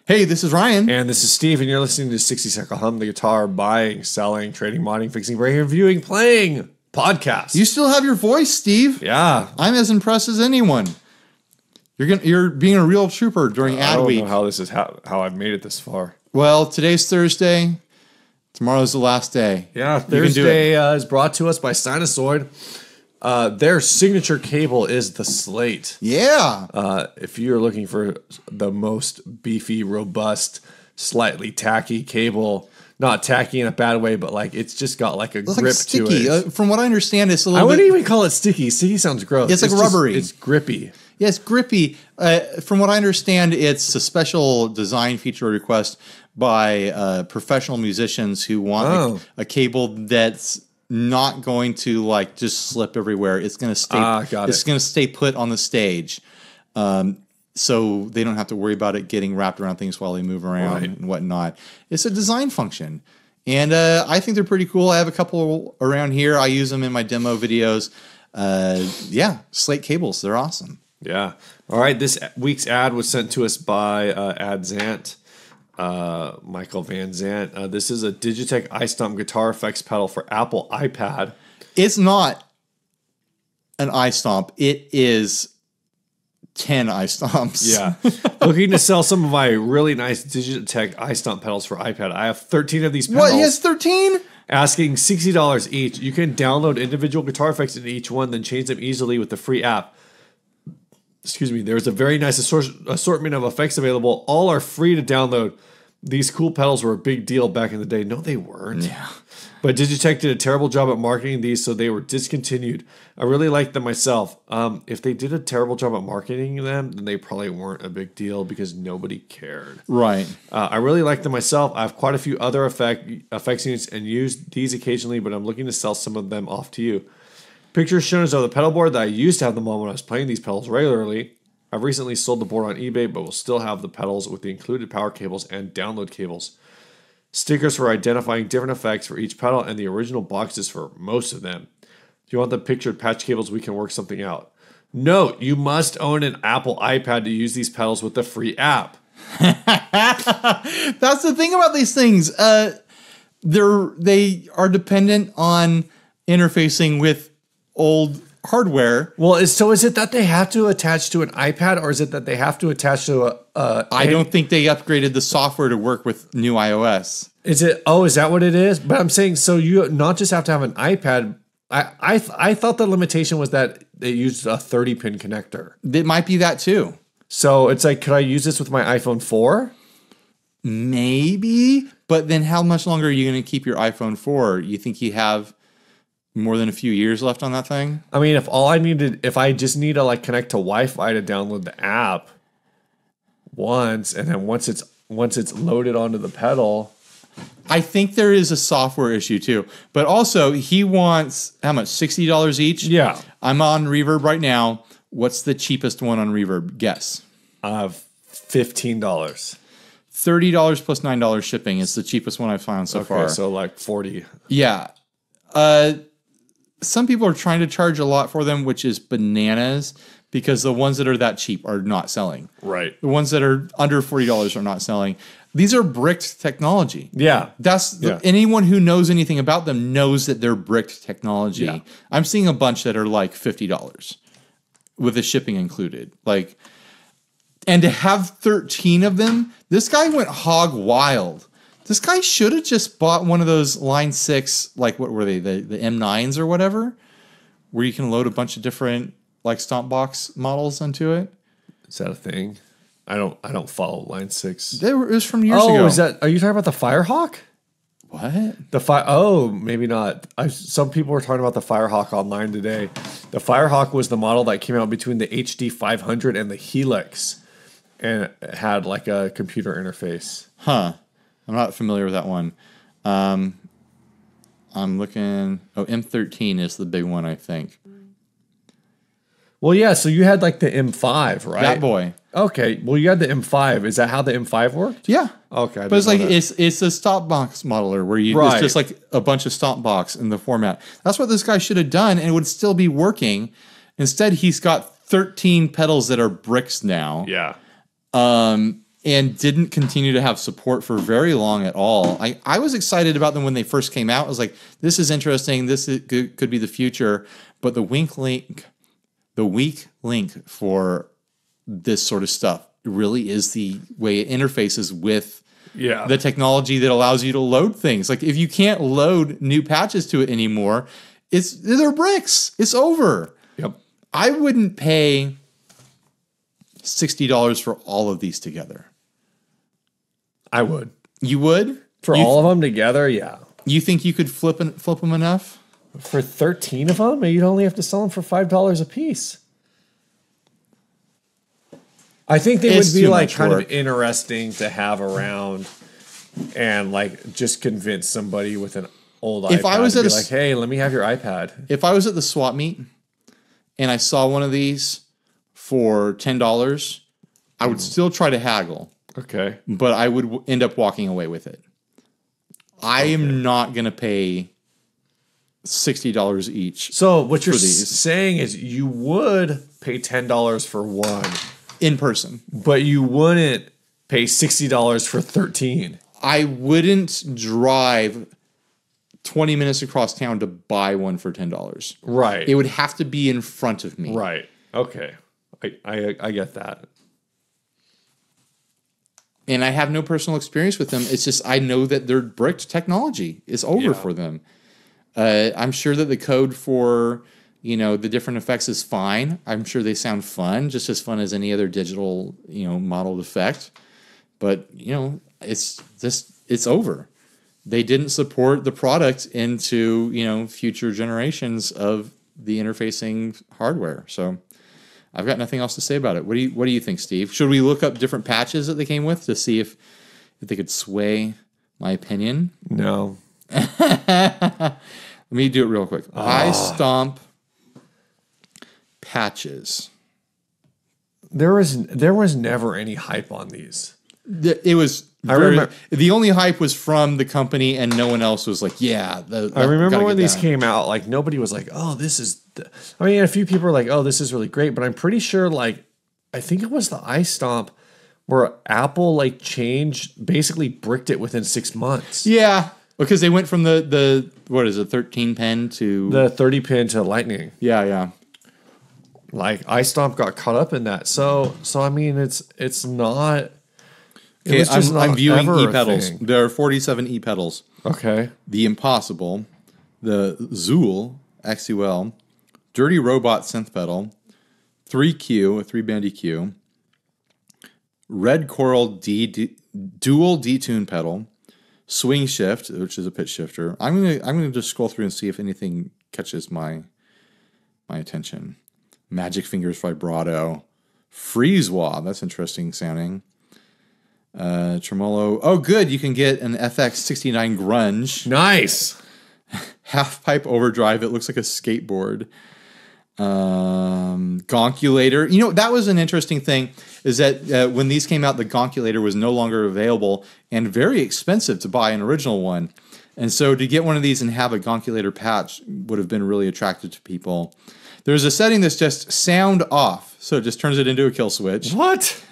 Hey, this is Ryan. And this is Steve, and you're listening to 60 Second Hum, the guitar buying, selling, trading, modding, fixing, breaking, reviewing, playing podcast. You still have your voice, Steve. Yeah. I'm as impressed as anyone. You're being a real trooper during ad week. I don't know how this is how I've made it this far. Well, today's Thursday. Tomorrow's the last day. Yeah, Thursday is brought to us by Sinasoid. Their signature cable is the Slate. Yeah. If you're looking for the most beefy, robust, slightly tacky cable, not tacky in a bad way, but like it's just got like a grip like sticky. to it. From what I understand, it's a little I wouldn't even call it sticky. Sticky sounds gross. It's like rubbery. It's grippy. Yeah, it's grippy. From what I understand, it's a special design feature request by professional musicians who want a cable that's not going to like just slip everywhere. It's going to stay. It's going to stay put on the stage, so they don't have to worry about it getting wrapped around things while they move around and whatnot. It's a design function, and I think they're pretty cool. I have a couple around here. I use them in my demo videos. Yeah, Slate cables. They're awesome. Yeah. All right. This week's ad was sent to us by AdZant. Michael Van Zant. This is a Digitech iStomp guitar effects pedal for Apple iPad. It's not an iStomp. It is 10 iStomps. Yeah. Looking to sell some of my really nice Digitech iStomp pedals for iPad. I have 13 of these pedals. What? He has 13? Asking $60 each. You can download individual guitar effects into each one, then change them easily with the free app. Excuse me. There's a very nice assortment of effects available. All are free to download. These cool pedals were a big deal back in the day. No, they weren't. Yeah. But Digitech did a terrible job at marketing these, so they were discontinued. I really like them myself. If they did a terrible job at marketing them, then they probably weren't a big deal because nobody cared. Right. I really like them myself. I have quite a few other effects units and use these occasionally, but I'm looking to sell some of them off to you. Pictures shown as of the pedal board that I used to have them on when I was playing these pedals regularly. I've recently sold the board on eBay, but will still have the pedals with the included power cables and download cables. Stickers for identifying different effects for each pedal, and the original boxes for most of them. If you want the pictured patch cables, we can work something out. Note, you must own an Apple iPad to use these pedals with the free app. That's the thing about these things. They are dependent on interfacing with old hardware. Well, is it that they have to attach to an iPad, or is it that they have to attach to I don't think they upgraded the software to work with new iOS. Is it? Oh, is that what it is? But I'm saying, so you not just have to have an iPad. I thought the limitation was that they used a 30-pin connector. It might be that too. So it's like, could I use this with my iPhone 4? Maybe, but then how much longer are you going to keep your iPhone 4? You think you have more than a few years left on that thing? I mean, if I just need to like connect to Wi-Fi to download the app once, and then once it's loaded onto the pedal. I think there is a software issue too. But also he wants how much? $60 each? Yeah. I'm on Reverb right now. What's the cheapest one on Reverb? Guess. $15. $30 plus $9 shipping is the cheapest one I've found so far. Okay, so like 40. Yeah. Some people are trying to charge a lot for them, which is bananas, because the ones that are that cheap are not selling. Right. The ones that are under $40 are not selling. These are bricked technology. Yeah. Anyone who knows anything about them knows that they're bricked technology. Yeah. I'm seeing a bunch that are like $50 with the shipping included. And to have 13 of them, this guy went hog wild. This guy should have just bought one of those Line 6, like what were they, the M9s or whatever, where you can load a bunch of different like Stomp Box models onto it. Is that a thing? I don't follow Line 6. It was from years ago. Are you talking about the Firehawk? What? Maybe not. Some people were talking about the Firehawk online today. The Firehawk was the model that came out between the HD 500 and the Helix, and it had like a computer interface. Huh. I'm not familiar with that one. I'm looking. Oh, M13 is the big one, I think. Well, yeah. So you had like the M5, right? That boy. Okay. Well, you had the M5. Is that how the M5 worked? Yeah. Okay. But it's like it's a Stomp Box modeler where it's just like a bunch of Stomp Box in the format. That's what this guy should have done, and it would still be working. Instead, he's got 13 pedals that are bricks now. Yeah. and didn't continue to have support for very long at all. I was excited about them when they first came out. I was like, this is interesting. Could be the future. But the weak link for this sort of stuff really is the way it interfaces with the technology that allows you to load things. Like if you can't load new patches to it anymore, they're bricks. It's over. Yep. I wouldn't pay $60 for all of these together. I would. You would? For all of them together, yeah. You think you could flip them enough? For 13 of them? You'd only have to sell them for $5 a piece. I think they would be like kind of interesting to have around and like just convince somebody with an old iPad. If I was like, hey, let me have your iPad. If I was at the swap meet and I saw one of these for $10, I would still try to haggle. Okay. But I would end up walking away with it. I am not going to pay $60 each. So what you're saying is you would pay $10 for one. In person. But you wouldn't pay $60 for 13. I wouldn't drive 20 minutes across town to buy one for $10. Right. It would have to be in front of me. Right. Okay. I get that. And I have no personal experience with them. It's just I know that they're bricked technology. It's over for them. I'm sure that the code for the different effects is fine. I'm sure they sound fun, just as fun as any other digital modeled effect. But it's over. They didn't support the product into future generations of the interfacing hardware. So I've got nothing else to say about it. What do you think, Steve? Should we look up different patches that they came with to see if they could sway my opinion? No. Let me do it real quick. iStomp patches. There was never any hype on these. It was. I remember the only hype was from the company, and no one else was like, "Yeah." I remember when these came out, like nobody was like, "Oh, this is." I mean, a few people were like, "Oh, this is really great," but I'm pretty sure, like, I think it was the iStomp where Apple like basically bricked it within 6 months. Yeah, because they went from the what is it, 13 pin to the 30 pin to Lightning. Yeah. Like iStomp got caught up in that, so I mean, it's not. Okay, I'm viewing e-pedals. There are 47 e-pedals. Okay. The Impossible, the Zool, XUL, Dirty Robot synth pedal, 3Q, a 3-band EQ, Red Coral dual detune pedal, Swing Shift, which is a pitch shifter. I'm gonna just scroll through and see if anything catches my attention. Magic Fingers vibrato, Freeze Wah, that's interesting sounding. Tremolo. Oh, good. You can get an FX69 Grunge. Nice. Half pipe overdrive. It looks like a skateboard. Gonkulator. That was an interesting thing is that when these came out, the Gonkulator was no longer available and very expensive to buy an original one. And so to get one of these and have a Gonkulator patch would have been really attractive to people. There's a setting that's just sound off. So it just turns it into a kill switch. What?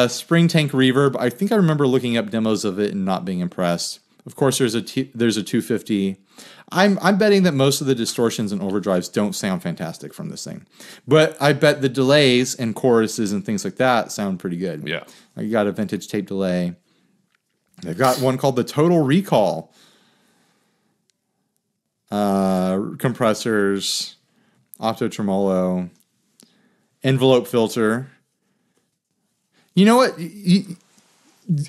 Spring Tank Reverb. I think I remember looking up demos of it and not being impressed. Of course, there's a 250. I'm betting that most of the distortions and overdrives don't sound fantastic from this thing, but I bet the delays and choruses and things like that sound pretty good. Yeah, you got a vintage tape delay. They've got one called the Total Recall. Compressors, opto tremolo, envelope filter. You know what?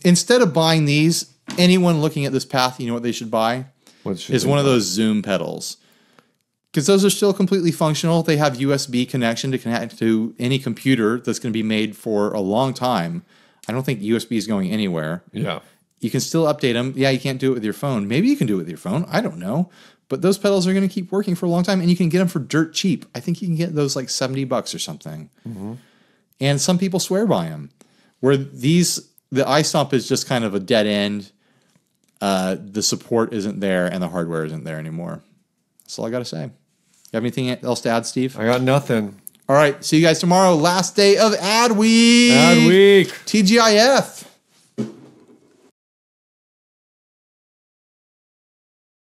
Instead of buying these, anyone looking at this path, you know what they should buy? Is one of those Zoom pedals. Because those are still completely functional. They have USB connection to connect to any computer that's going to be made for a long time. I don't think USB is going anywhere. Yeah. You can still update them. Yeah, you can't do it with your phone. Maybe you can do it with your phone. I don't know. But those pedals are going to keep working for a long time, and you can get them for dirt cheap. I think you can get those like $70 or something. Mm-hmm. And some people swear by them. Where the iStomp is just kind of a dead end. The support isn't there, and the hardware isn't there anymore. That's all I got to say. You have anything else to add, Steve? I got nothing. All right. See you guys tomorrow. Last day of ad week. Ad week. TGIF.